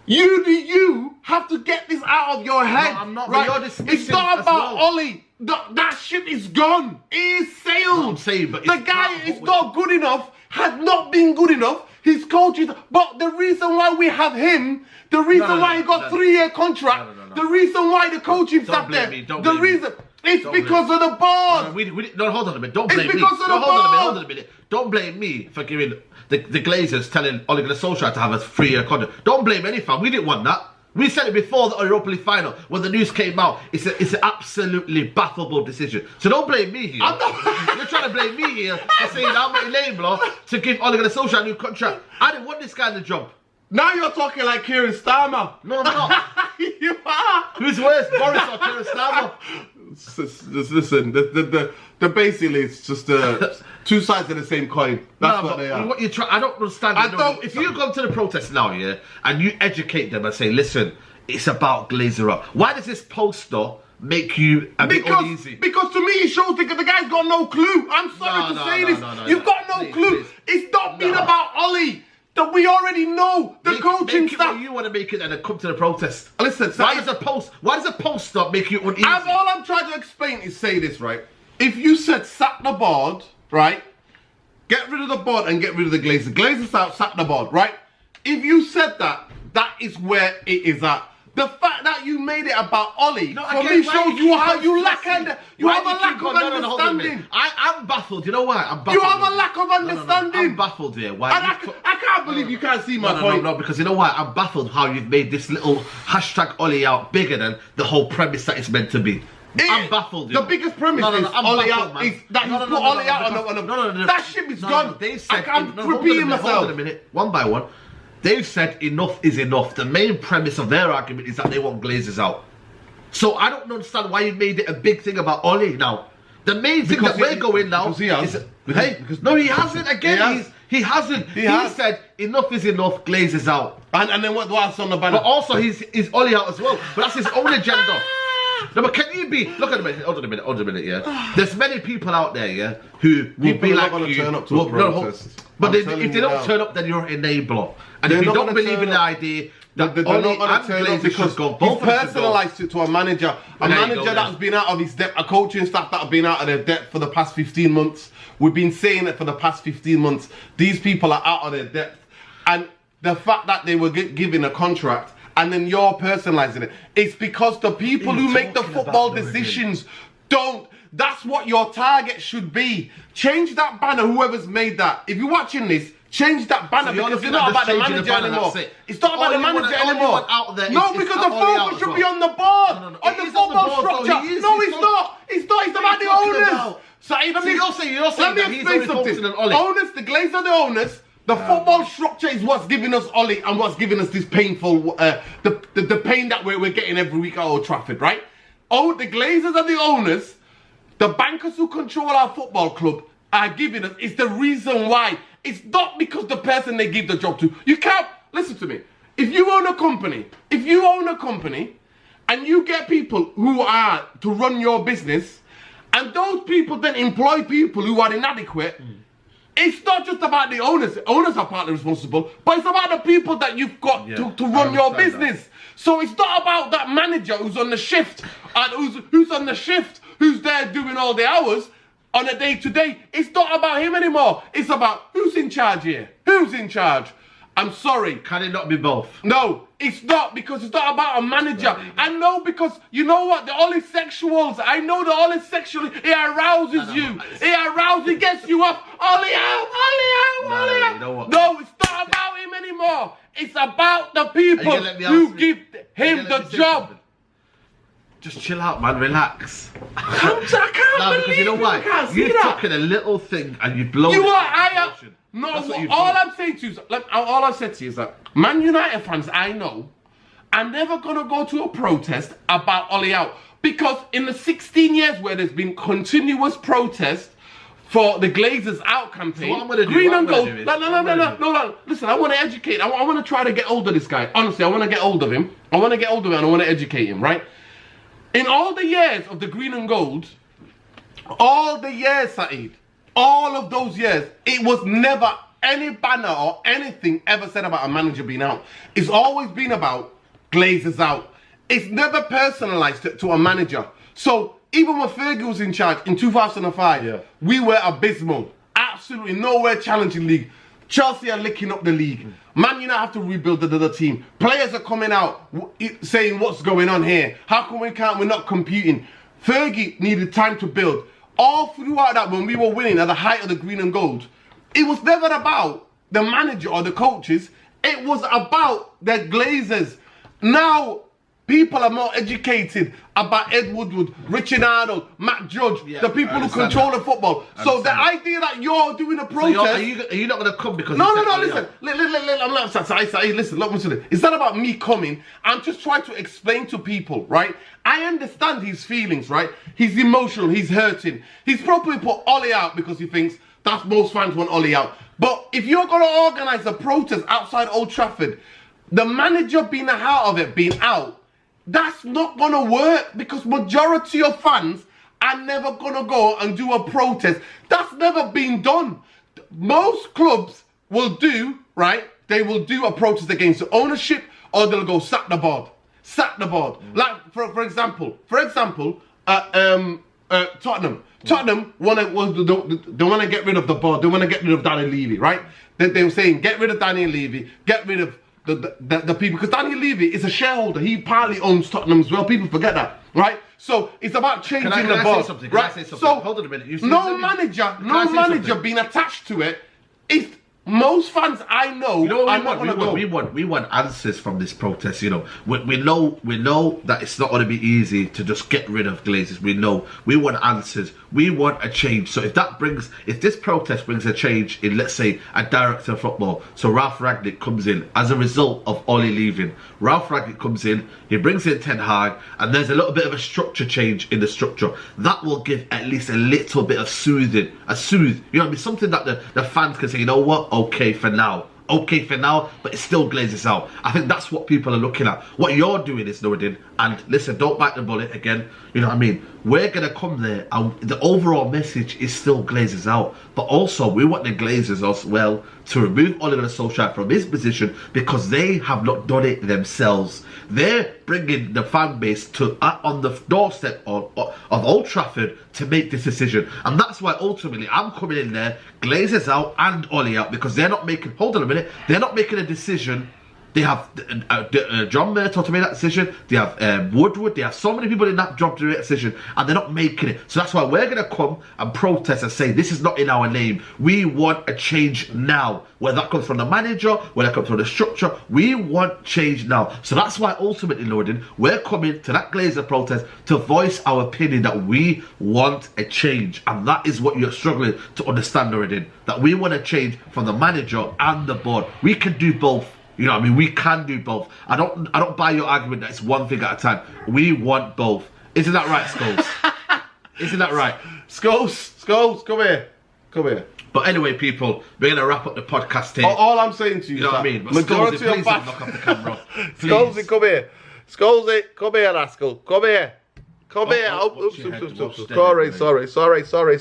You have to get this out of your head. No, I'm not. Right? You're dismissing It's not about well. Ollie. That ship is gone. It is sailed. No, I'm saying, but the guy is not good enough. Has not been good enough. His coach is. But the reason why we have him, the reason why he got 3-year contract, the reason why the coaching staff there, the reason. It's because of the board. No, hold on a minute. Don't blame me. It's because of the board. Hold on a minute. Don't blame me for giving the Glazers telling Ole Gunnar Solskjaer to have a 3-year contract. Don't blame any fan. We didn't want that. We said it before the Europa League final when the news came out. It's an absolutely baffable decision. So don't blame me here. You're trying to blame me here for saying I'm not enabler to give Ole Gunnar Solskjaer a new contract. I didn't want this guy in the job. Now you're talking like Kieran Starmer. No, I'm not. You are. Who's worse, Boris or Kieran Starmer? Listen, the basically it's just two sides of the same coin. That's what they are. What you try, I don't understand. If you go to the protest now, yeah, and you educate them and say, listen, it's about Glazer up. Why does this poster make you a bit uneasy? Because to me it shows the guy's got no clue. I'm sorry to say this. You've got no clue. Please. It's not been about Ollie. That we already know the coaching staff. You want to make it and then come to the protest. Listen, why does a poster make you uneasy? All I'm trying to explain is say this, right? If you said sack the board, right? Get rid of the board and get rid of the Glazer. Glazer's out, sack the board, right? If you said that, that is where it is at. The fact that you made it about Ollie for me shows you how you lack you have a lack of understanding. I'm baffled. You know why? I'm baffled. You have a lack of understanding. I'm baffled here. Why? I can't believe you can't see my point. No, because you know why? I'm baffled how you've made this little hashtag Ollie out bigger than the whole premise that it's meant to be. I'm baffled. The biggest premise is Ollie out. Is that you put Ollie out on the. That ship is gone. They said. I'm repeating myself. Hold on a minute. One by one. They've said enough is enough. The main premise of their argument is that they want Glazers out. So I don't understand why you made it a big thing about Ollie now. The main thing that we're going now is... No, he hasn't. Again, he hasn't. He said enough is enough, Glazers out. And then what else on the banner? But also he's Ollie out as well. But that's his own agenda. No, but can you be... Look at a minute. Hold on a minute, yeah. There's many people out there, yeah, who will be like you. Turn up to a protest. But if they don't turn up, then you're an enabler. And if you don't believe in the idea that Ollie and Glazer should go, both personalised it to a manager. A manager that's been out of his depth, a coaching staff that have been out of their depth for the past 15 months. We've been saying it for the past 15 months. These people are out of their depth. And the fact that they were given a contract and then you're personalising it, it's because the people who make the football decisions don't. That's what your target should be. Change that banner, whoever's made that. If you're watching this, change that banner because it's not about the manager anymore. It's not about the manager anymore. No, because the focus should be on the board, on the football structure. No, it's not. It's not. It's about the owners. So let me explain something. Owners, the Glazers are the owners. The football structure is what's giving us Ollie and what's giving us this painful, the pain that we're getting every week at Old Trafford, right? Oh, the Glazers are the owners. The bankers who control our football club are giving us. It's the reason why. It's not because the person they give the job to. You can't, listen to me. If you own a company and you get people who are to run your business and those people then employ people who are inadequate, it's not just about the owners. The owners are partly responsible, but it's about the people that you've got to run your business. So it's not about that manager who's on the shift and who's on the shift, who's there doing all the hours on a day-to-day. It's not about him anymore. It's about who's in charge here. Who's in charge? I'm sorry. Can it not be both? No, it's not, because it's not about a manager. I know, because you know what? The OLE sexuals. I know the OLE sexual. It arouses you. It gets you up. OLE out, OLE out, OLE out. You know what? No, it's not about him anymore. It's about the people who give him the job. Just chill out, man. Relax. I can't believe you know why? You've taken a little thing and you've blown it. No, all I'm saying to you, all I've said to you is that Man United fans I know are never going to go to a protest about OLE out. Because in the 16 years where there's been continuous protest for the Glazers out campaign, so what I'm gonna do, green and gold. No, listen, I want to educate. I want to try to get hold of this guy. Honestly, I want to get hold of him. I want to get hold of him and I want to educate him, right? In all the years of the green and gold, all the years, Saeed, all of those years, it was never any banner or anything ever said about a manager being out. It's always been about Glazers out. It's never personalised to a manager. So even when Fergie was in charge in 2005, we were abysmal. Absolutely nowhere challenging league. Chelsea are licking up the league. Man United have to rebuild another team. Players are coming out saying what's going on here. How come we're not competing? Fergie needed time to build. All throughout that, when we were winning at the height of the green and gold, it was never about the manager or the coaches. It was about the Glazers. Now, people are more educated about Ed Woodward, Richard Arnold, Matt Judge, the people who control the football. So the idea that you're doing a protest... So are you not going to come because... No, listen. Listen, look, listen. It's not about me coming. I'm just trying to explain to people, right? I understand his feelings, right? He's emotional, he's hurting. He's probably put OLE out because he thinks that most fans want OLE out. But if you're going to organise a protest outside Old Trafford, the manager being out of it, being out, that's not going to work, because majority of fans are never going to go and do a protest. That's never been done. Most clubs will do, right? They will do a protest against the ownership, or they'll go sack the board. Sack the board. Like, for example, Tottenham. Tottenham want to get rid of the board. They want to get rid of Danny Levy, right? They were saying, get rid of Danny Levy, get rid of the people, because Danny Levy is a shareholder. He partly owns Tottenham as well. People forget that, right? So it's about changing the board. Can I say something? So hold on a minute. No manager being attached to it. If most fans I know, are not going to go. We want answers from this protest. You know, we know that it's not going to be easy to just get rid of Glazers. We know. We want answers. We want a change. So if this protest brings a change in, let's say, a director of football, so Ralph Rangnick comes in as a result of OLE leaving. Ralph Rangnick comes in, he brings in Ten Hag, and there's a little bit of a structure change in the structure. That will give at least a little bit of soothing, you know what I mean? Something that the fans can say, you know what, okay for now, but it still Glazes out. I think that's what people are looking at. What you're doing is, Nuruddin, and listen, don't bite the bullet again, you know what I mean? We're going to come there, and the overall message is still Glazes out. But also, we want the Glazers as well to remove Ole Gunnar Solskjaer from his position, because they have not done it themselves. They're bringing the fan base to on the doorstep of Old Trafford to make this decision. And that's why ultimately I'm coming in there, Glazers out and Ole out, because they're not making, hold on a minute, they're not making a decision. They have John Murtaugh to make that decision. They have Woodward. They have so many people in that job to make that decision, and they're not making it. So that's why we're going to come and protest and say, this is not in our name. We want a change now. Whether that comes from the manager, whether that comes from the structure, we want change now. So that's why ultimately, Nuruddin, we're coming to that Glazer protest to voice our opinion that we want a change. And that is what you're struggling to understand, Nuruddin. That we want a change from the manager and the board. We can do both. You know what I mean? We can do both. I don't buy your argument that it's one thing at a time. We want both. Isn't that right, Scholes? Isn't that right? Scholes, come here. But anyway, people, we're going to wrap up the podcast here. All I'm saying to you, you know what I mean? But majority Scholesy, of please don't knock off the camera. Scholesy, come here. Scholesy, come here, rascal. Come here. Come here.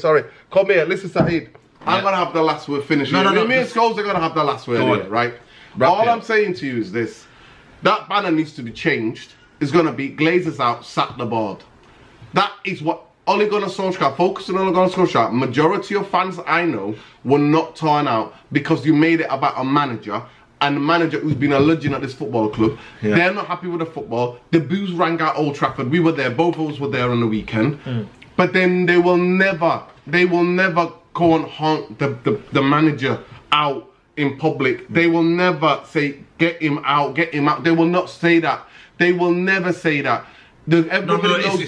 Sorry. Come here. Listen, Saeed. I'm going to have the last word finishing. Me and Scholes are going to have the last word here, right? All I'm saying to you is this. That banner needs to be changed. It's going to be Glazers out, sack the board. That is what Ole Gunnar Solskjaer, focusing on Ole Gunnar Solskjaer, majority of fans I know will not turn out because you made it about a manager, and the manager who's been a legend at this football club. Yeah. They're not happy with the football. The boos rang out Old Trafford. We were there. Both of us were there on the weekend. But then they will never go and haunt the manager out in public. They will never say, get him out, get him out. They will not say that. They will never say that. Everybody knows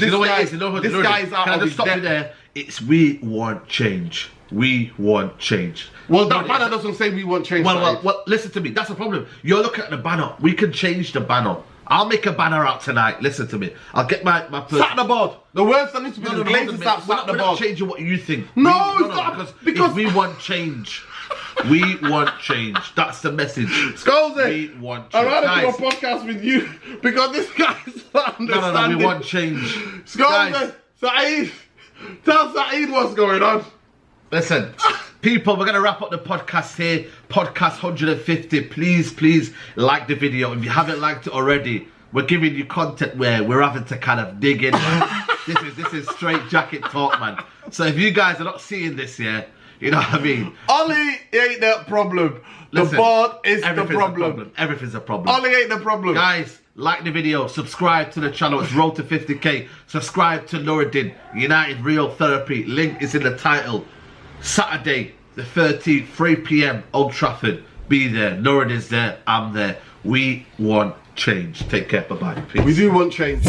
this guy's out of his depth. There? It's we want change. We want change. Well, that banner doesn't say we want change. Well, listen to me. That's the problem. You're looking at the banner. We can change the banner. I'll make a banner out tonight. Listen to me. I'll get my sack the board. The words that need to be the Glazers out, sack the board. We're not changing what you think. No, it's not. Because we want change. We want change. That's the message. Scozy, we want change. I'd rather do a podcast with you because this guy's not understanding. No, we want change. Scozy, Saeed, tell Saeed what's going on. Listen, people, we're going to wrap up the podcast here. Podcast 150. Please like the video. If you haven't liked it already, we're giving you content where we're having to kind of dig in. This is straight jacket talk, man. So if you guys are not seeing this here, you know what I mean? Ole ain't the problem. The board is the problem. Everything's a problem. Ole ain't the problem. Guys, like the video, subscribe to the channel. It's Road to 50k. Subscribe to Nuruddin, United Real Therapy. Link is in the title. Saturday, the 13th, 3 p.m, Old Trafford. Be there. Nuruddin's there. I'm there. We want change. Take care. Bye-bye. We do want change.